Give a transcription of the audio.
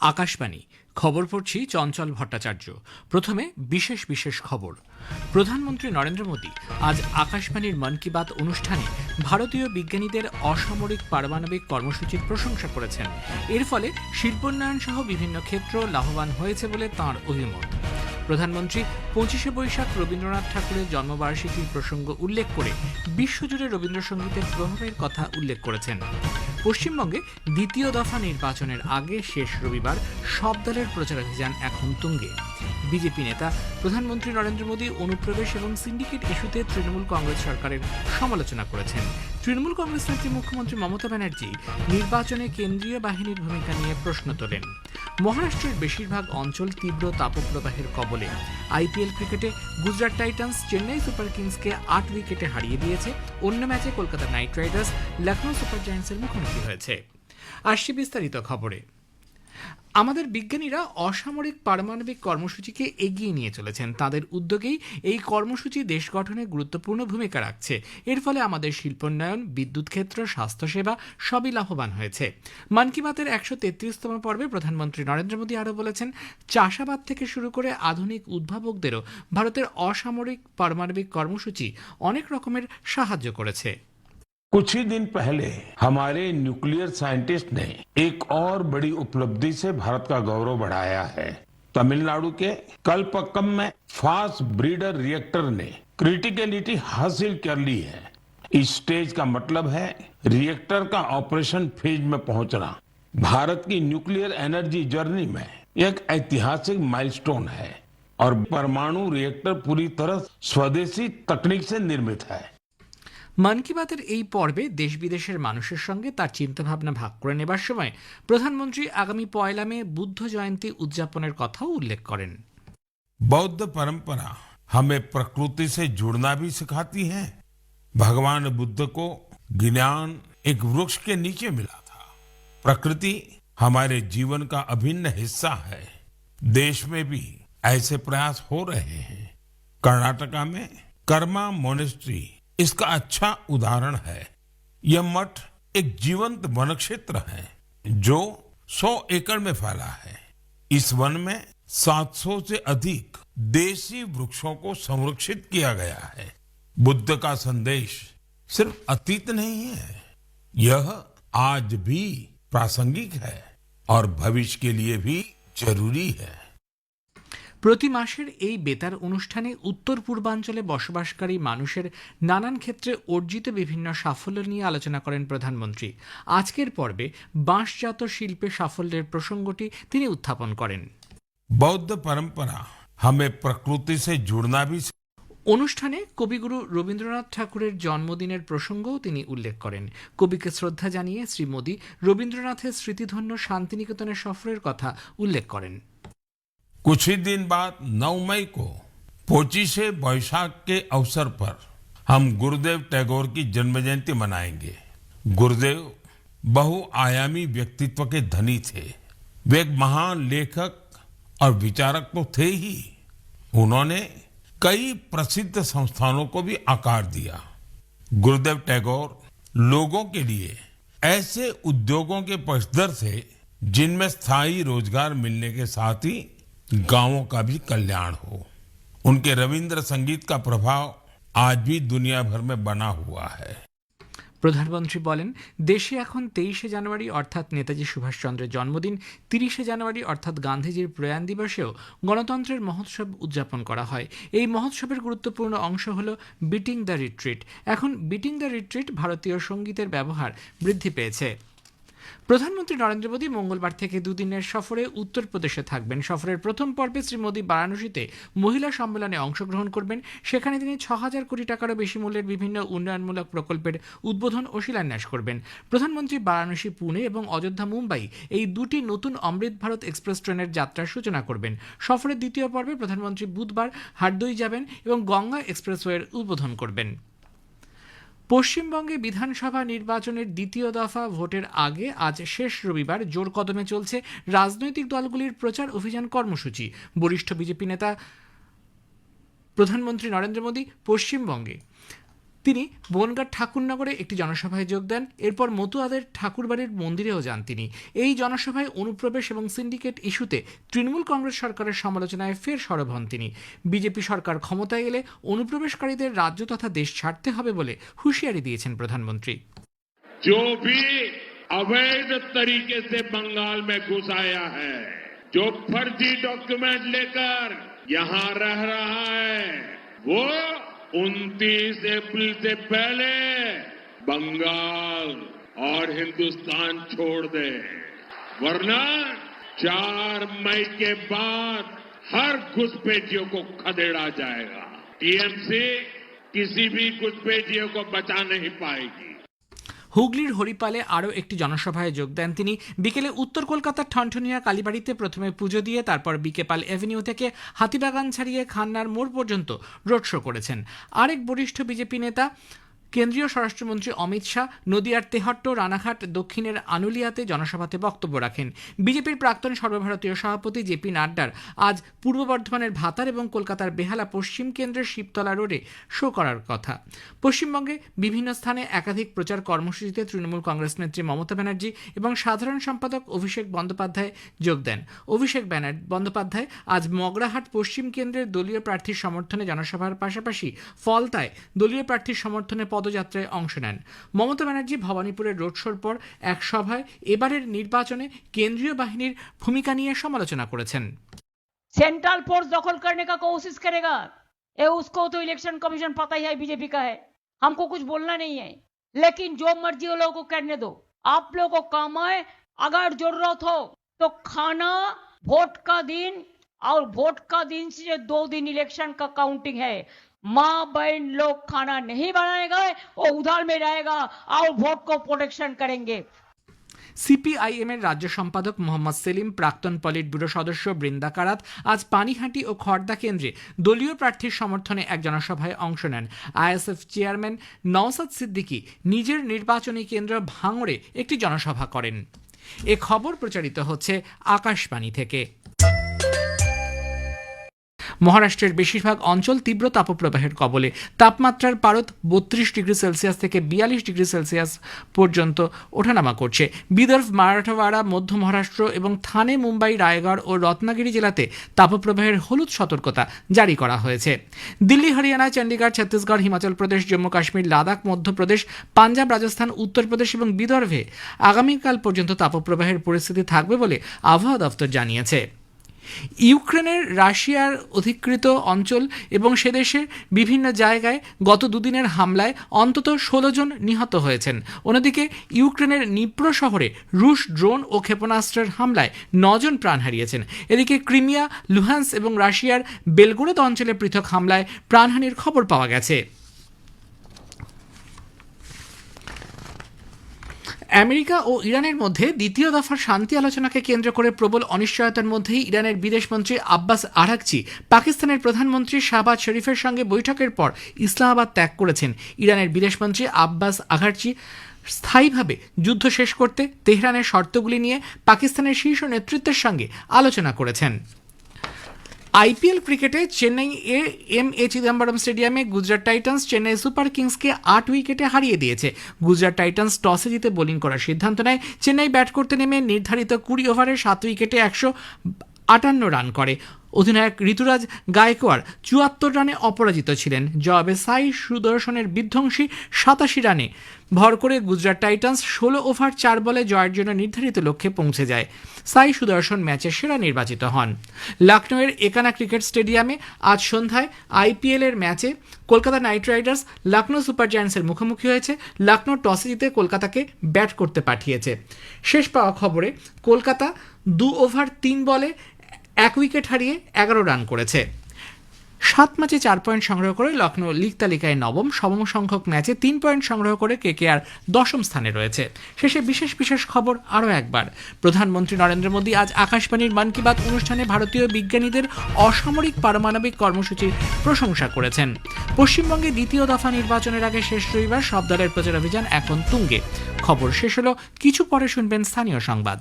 আকাশবাণী খবর পড়ছি চঞ্চল ভট্টাচার্য। প্রথমে বিশেষ বিশেষ খবর। প্রধানমন্ত্রী নরেন্দ্র মোদী আজ আকাশবাণীর মন কি বাত অনুষ্ঠানে ভারতীয় বিজ্ঞানীদের অসামরিক পারমাণবিক কর্মসূচির প্রশংসা করেছেন। এর ফলে শিল্পোন্নয়ন সহ বিভিন্ন ক্ষেত্র লাভবান হয়েছে বলে তাঁর অভিমত। প্রধানমন্ত্রী 25শে বৈশাখ রবীন্দ্রনাথ ঠাকুরের জন্মবার্ষিকীর প্রসঙ্গ উল্লেখ করে বিশ্বজুড়ে রবীন্দ্রসঙ্গীতের প্রভাবের কথা উল্লেখ করেছেন। পশ্চিমবঙ্গে দ্বিতীয় দফা নির্বাচনের আগে শেষ রবিবার সব দলের প্রচারাভিযান এখন তুঙ্গে। বিজেপি নেতা প্রধানমন্ত্রী নরেন্দ্র মোদী অনুপ্রবেশ এবং সিন্ডিকেট ইস্যুতে তৃণমূল কংগ্রেস সরকারের সমালোচনা করেছেন। তৃণমূল কংগ্রেস নেত্রী মুখ্যমন্ত্রী মমতা ব্যানার্জি নির্বাচনে কেন্দ্রীয় বাহিনীর ভূমিকা নিয়ে প্রশ্ন তোলেন। মহারাষ্ট্রের বেশিরভাগ অঞ্চল তীব্র তাপপ্রবাহের কবলে। আইপিএল ক্রিকেটে গুজরাট টাইটান্স চেন্নাই সুপার কিংসকে 8 উইকেটে হারিয়ে দিয়েছে। অন্য ম্যাচে Kolkata Knight Riders Lucknow Super জায়ান্টসের মুখোমুখি হয়েছে। আসছি বিস্তারিত খবরে। আমাদের বিজ্ঞানীরা অসামরিক পারমাণবিক কর্মসূচিকে এগিয়ে নিয়ে চলেছেন। তাদের উদ্যোগেই এই কর্মসূচি দেশ গঠনে গুরুত্বপূর্ণ ভূমিকা রাখছে। এর ফলে আমাদের শিল্পোন্নয়ন, বিদ্যুৎ ক্ষেত্র, স্বাস্থ্যসেবা সবই লাভবান হয়েছে। মন কি বাতের 133তম পর্বে প্রধানমন্ত্রী নরেন্দ্র মোদী আরও বলেছেন, চাষাবাদ থেকে শুরু করে আধুনিক উদ্ভাবকদেরও ভারতের অসামরিক পারমাণবিক কর্মসূচি অনেক রকমের সাহায্য করেছে। कुछ ही दिन पहले हमारे न्यूक्लियर साइंटिस्ट ने एक और बड़ी उपलब्धि से भारत का गौरव बढ़ाया है। तमिलनाडु के कलपक्कम में फास्ट ब्रीडर रिएक्टर ने क्रिटिकलिटी हासिल कर ली है। इस स्टेज का मतलब है रिएक्टर का ऑपरेशन फेज में पहुंचना। भारत की न्यूक्लियर एनर्जी जर्नी में एक ऐतिहासिक माइलस्टोन है और परमाणु रिएक्टर पूरी तरह स्वदेशी तकनीक से निर्मित है। মন কি বাতের এই পর্বে দেশ বিদেশের মানুষের সঙ্গে তার চিন্তাভাবনা ভাগ করে নেবার সময় প্রধানমন্ত্রী আগামী 1 মে বুদ্ধ জয়ন্তী উদযাপনের কথাও উল্লেখ করেন। बौद्ध परंपरा हमें प्रकृति से जुड़ना भी सिखाती है। भगवान बुद्ध को ज्ञान एक वृक्ष के नीचे मिला था। प्रकृति हमारे जीवन का अभिन्न हिस्सा है। देश में भी ऐसे प्रयास हो रहे हैं। कर्नाटका में कर्मा मोनेस्ट्री इसका अच्छा उदाहरण है। यह मठ एक जीवंत वन क्षेत्र है जो 100 एकड़ में फैला है। इस वन में 700 से अधिक देसी वृक्षों को संरक्षित किया गया है। बुद्ध का संदेश सिर्फ अतीत नहीं है, यह आज भी प्रासंगिक है और भविष्य के लिए भी जरूरी है। প্রতি মাসের এই বেতার অনুষ্ঠানে উত্তর পূর্বাঞ্চলে বসবাসকারী মানুষের নানান ক্ষেত্রে অর্জিত বিভিন্ন সাফল্য নিয়ে আলোচনা করেন প্রধানমন্ত্রী। আজকের পর্বে বাঁশজাত শিল্পে সাফল্যের প্রসঙ্গটি তিনি উত্থাপন করেন। बौद्ध परंपरा हमें प्रकृति से जुड़ना भी অনুষ্ঠানে কবিগুরু রবীন্দ্রনাথ ঠাকুরের জন্মদিনের প্রসঙ্গও তিনি উল্লেখ করেন। কবিকে শ্রদ্ধা জানিয়ে শ্রী মোদী রবীন্দ্রনাথের স্মৃতিধন্য শান্তিনিকেতনের সফরের কথা উল্লেখ করেন। कुछ ही दिन बाद 9 मई को 25शे बैशाख के अवसर पर हम गुरुदेव टैगोर की जन्म जयंती मनाएंगे। गुरुदेव बहुआयामी व्यक्तित्व के धनी थे। वे एक महान लेखक और विचारक तो थे ही, उन्होंने कई प्रसिद्ध संस्थानों को भी आकार दिया। गुरुदेव टैगोर लोगों के लिए ऐसे उद्योगों के पक्षधर थे जिनमें स्थायी रोजगार मिलने के साथ ही गांवों का भी कल्याण हो। उनके रविंद्र संगीत का प्रभाव आज भी दुनिया भर में बना हुआ है। প্রধানমন্ত্রী বলেন, দেশে এখন 23শে জানুয়ারি অর্থাৎ নেতাজি সুভাষচন্দ্রের জন্মদিন, 30শে জানুয়ারি অর্থাৎ গান্ধীজির প্রয়াণ দিবসেও গণতন্ত্রের মহোৎসব উদযাপন করা হয়। এই মহোৎসবের গুরুত্বপূর্ণ অংশ হল বিটিং দ্য রিট্রিট। এখন বিটিং দ্য রিট্রিট ভারতীয় সঙ্গীতের ব্যবহার বৃদ্ধি পেয়েছে। প্রধানমন্ত্রী নরেন্দ্র মোদী মঙ্গলবার থেকে দুদিনের সফরে উত্তরপ্রদেশে থাকবেন। সফরের প্রথম পর্বে শ্রী মোদী বারাণসীতে মহিলা সম্মেলনে অংশগ্রহণ করবেন। সেখানে তিনি 6,000 কোটি টাকারও বেশি মূল্যের বিভিন্ন উন্নয়নমূলক প্রকল্পের উদ্বোধন ও শিলান্যাস করবেন। প্রধানমন্ত্রী বারাণসী পুনে এবং অযোধ্যা মুম্বাই এই দুটি নতুন অমৃত ভারত এক্সপ্রেস ট্রেনের যাত্রার সূচনা করবেন। সফরের দ্বিতীয় পর্বে প্রধানমন্ত্রী বুধবার হারদই যাবেন এবং গঙ্গা এক্সপ্রেসওয়ের উদ্বোধন করবেন। পশ্চিমবঙ্গে বিধানসভা নির্বাচনের দ্বিতীয় দফা ভোটের আগে আজ শেষ রবিবার জোর কদমে চলছে রাজনৈতিক দলগুলির প্রচার অভিযান কর্মসূচি। বরিষ্ঠ বিজেপি নেতা প্রধানমন্ত্রী নরেন্দ্র মোদী পশ্চিমবঙ্গে তিনি বনগাঁ ঠাকুরনগরে একটি জনসভায় যোগ দেন। এরপর মতুয়াদের ঠাকুরবাড়ির মন্দিরেও যান তিনি। এই জনসভায় অনুপ্রবেশ এবং সিন্ডিকেট ইস্যুতে তৃণমূল কংগ্রেস সরকারের সমালোচনায় ফের সরব হন তিনি। বিজেপি সরকার ক্ষমতায় এলে অনুপ্রবেশকারীদের রাজ্য তথা দেশ ছাড়তে হবে বলে হুঁশিয়ারি দিয়েছেন প্রধানমন্ত্রী। जो भी अवैध तरीके से बंगाल में घुस आया है, जो फर्जी डॉक्यूमेंट लेकर यहां रह रहा है, वो 29 अप्रैल से पहले बंगाल और हिंदुस्तान छोड़ दे, वरना 4 मई के बाद हर घुसपैठियों को खदेड़ा जाएगा। टीएमसी किसी भी घुसपैठियों को बचा नहीं पाएगी। হুগলির হরিপালে আরও একটি জনসভায় যোগ দেন তিনি। বিকেলে উত্তর কলকাতার ঠনঠনিয়া কালীবাড়িতে প্রথমে পুজো দিয়ে তারপর বিকেপাল এভিনিউ থেকে হাতিবাগান ছাড়িয়ে খান্নার মোড় পর্যন্ত রোড শো করেছেন। আরেক বরিষ্ঠ বিজেপি নেতা কেন্দ্রীয় স্বরাষ্ট্রমন্ত্রী অমিত শাহ নদিয়ার তেহট্ট, রানাঘাট, দক্ষিণের আনুলিয়াতে জনসভাতে বক্তব্য রাখেন। বিজেপির প্রাক্তন সর্বভারতীয় সভাপতি জেপি নাড্ডার আজ পূর্ব বর্ধমানের ভাতার এবং কলকাতার বেহালা পশ্চিম কেন্দ্রের শিবতলা রোডে শো করার কথা। পশ্চিমবঙ্গে বিভিন্ন স্থানে একাধিক প্রচার কর্মসূচিতে তৃণমূল কংগ্রেস নেত্রী মমতা ব্যানার্জি এবং সাধারণ সম্পাদক অভিষেক বন্দ্যোপাধ্যায় যোগ দেন। অভিষেক বন্দ্যোপাধ্যায় আজ মগরাহাট পশ্চিম কেন্দ্রের দলীয় প্রার্থীর সমর্থনে জনসভার পাশাপাশি ফলতায় দলীয় প্রার্থীর সমর্থনে পদযাত্রায় অংশ নেন। মমতা ব্যানার্জি ভবানীপুরের রোড শোর পর এক সভায় এবারের নির্বাচনে কেন্দ্রীয় বাহিনীর ভূমিকা নিয়ে সমালোচনা করেছেন। सेंट्रल फोर्स दखल करने का कोशिश करेगा, ये उसको तो इलेक्शन कमीशन पता ही है बीजेपी का है, हमको कुछ बोलना नहीं है, लेकिन जो मर्जी वो लोगों को करने दो। आप लोगों को काम है, अगर जरूरत हो तो खाना वोट का दिन और वोट का दिन से 2 दिन इलेक्शन का काउंटिंग है, माँ बहन लोग खाना नहीं बनाएगा, वो उधार में रहेगा और वोट को प्रोटेक्शन करेंगे। সিপিআইএম এর রাজ্য সম্পাদক মোহাম্মদ সেলিম, প্রাক্তন পলিট ব্যুরো সদস্য বৃন্দা কারাত আজ পানিহাটি ও খড়দা কেন্দ্রে দলীয় প্রার্থীর সমর্থনে এক জনসভায় অংশ নেন। আইএসএফ চেয়ারম্যান নওসাদ সিদ্দিকী নিজের নির্বাচনী কেন্দ্র ভাঙড়ে একটি জনসভা করেন। এ খবর প্রচারিত হচ্ছে আকাশবাণী থেকে। মহারাষ্ট্রের বেশিরভাগ অঞ্চল তীব্র তাপপ্রবাহের কবলে। তাপমাত্রার পারদ 32 ডিগ্রি সেলসিয়াস থেকে 42 ডিগ্রি সেলসিয়াস পর্যন্ত ওঠানামা করছে। বিদর্ভ, মারাঠওয়াড়া, মধ্য মহারাষ্ট্র এবং থানে, মুম্বাই, রায়গড় ও রত্নাগিরি জেলাতে তাপপ্রবাহের হলুদ সতর্কতা জারি করা হয়েছে। দিল্লি, হরিয়ানা, চণ্ডীগড়, ছত্তিশগড়, হিমাচল প্রদেশ, জম্মু কাশ্মীর, লাদাখ, মধ্যপ্রদেশ, পাঞ্জাব, রাজস্থান, উত্তরপ্রদেশ এবং বিদর্ভে আগামীকাল পর্যন্ত তাপপ্রবাহের পরিস্থিতি থাকবে বলে আবহাওয়া দপ্তর জানিয়েছে। ইউক্রেনের রাশিয়ার অধিকৃত অঞ্চল এবং সেদেশের বিভিন্ন জায়গায় গত দুদিনের হামলায় অন্তত 16 জন নিহত হয়েছেন। অন্যদিকে ইউক্রেনের নিপ্রো শহরে রুশ ড্রোন ও ক্ষেপণাস্ত্রের হামলায় 9 জন প্রাণ হারিয়েছেন। এদিকে ক্রিমিয়া, লুহান্স এবং রাশিয়ার বেলগোরোদ অঞ্চলে পৃথক হামলায় প্রাণহানির খবর পাওয়া গেছে। আমেরিকা ও ইরানের মধ্যে দ্বিতীয় দফার শান্তি আলোচনাকে কেন্দ্র করে প্রবল অনিশ্চয়তার মধ্যেই ইরানের বিদেশমন্ত্রী আব্বাস আরাকচি পাকিস্তানের প্রধানমন্ত্রী শাহবাজ শরীফের সঙ্গে বৈঠকের পর ইসলামাবাদ ত্যাগ করেছেন। ইরানের বিদেশমন্ত্রী আব্বাস আরাকচি স্থায়ীভাবে যুদ্ধ শেষ করতে তেহরানের শর্তগুলি নিয়ে পাকিস্তানের শীর্ষ নেতৃত্বের সঙ্গে আলোচনা করেছেন। আইপিএল ক্রিকেটে চেন্নাই এম.এ. চিদম্বরম স্টেডিয়ামে গুজরাট টাইটান্স চেন্নাই সুপার কিংসকে 8 উইকেটে হারিয়ে দিয়েছে। গুজরাট টাইটান্স টসে জিতে বোলিং করার সিদ্ধান্ত নেয়। চেন্নাই ব্যাট করতে নেমে নির্ধারিত 20 ওভারে 7 উইকেটে 158 রান করে। অধিনায়ক ঋতুরাজ গায়কোয়াড় 74 রানে অপরাজিত ছিলেন। জবাবে সাই সুদর্শনের বিধ্বংসী 87 রানে ভর করে গুজরাট টাইটান্স 16 ওভার 4 বলে জয়ের জন্য নির্ধারিত লক্ষ্যে পৌঁছে যায়। সাই সুদর্শন ম্যাচের সেরা নির্বাচিত হন। লখনৌয়ের একানা ক্রিকেট স্টেডিয়ামে আজ সন্ধ্যায় আইপিএল এর ম্যাচে Kolkata Knight Riders Lucknow Super জায়ান্টসের মুখোমুখি হয়েছে। লখনৌ টসে জিতে কলকাতাকে ব্যাট করতে পাঠিয়েছে। শেষ পাওয়া খবরে কলকাতা 2 ওভার 3 বলে 1 উইকেট হারিয়ে 11 রান করেছে। 7 ম্যাচে 4 পয়েন্ট সংগ্রহ করে লখনৌ লীগ তালিকায় নবম, সমসংখ্যক ম্যাচে 3 পয়েন্ট সংগ্রহ করে কেকেআর 10ম স্থানে রয়েছে। শেষে বিশেষ খবর আরও একবার। প্রধানমন্ত্রী নরেন্দ্র মোদী আজ আকাশবাণীর মন কি বাত অনুষ্ঠানে ভারতীয় বিজ্ঞানীদের অসামরিক পারমাণবিক কর্মসূচির প্রশংসা করেছেন। পশ্চিমবঙ্গে দ্বিতীয় দফা নির্বাচনের আগে শেষ রবিবার সব দলের প্রচার অভিযান এখন তুঙ্গে। খবর শেষ হলো, কিছু পরে শুনবেন স্থানীয় সংবাদ।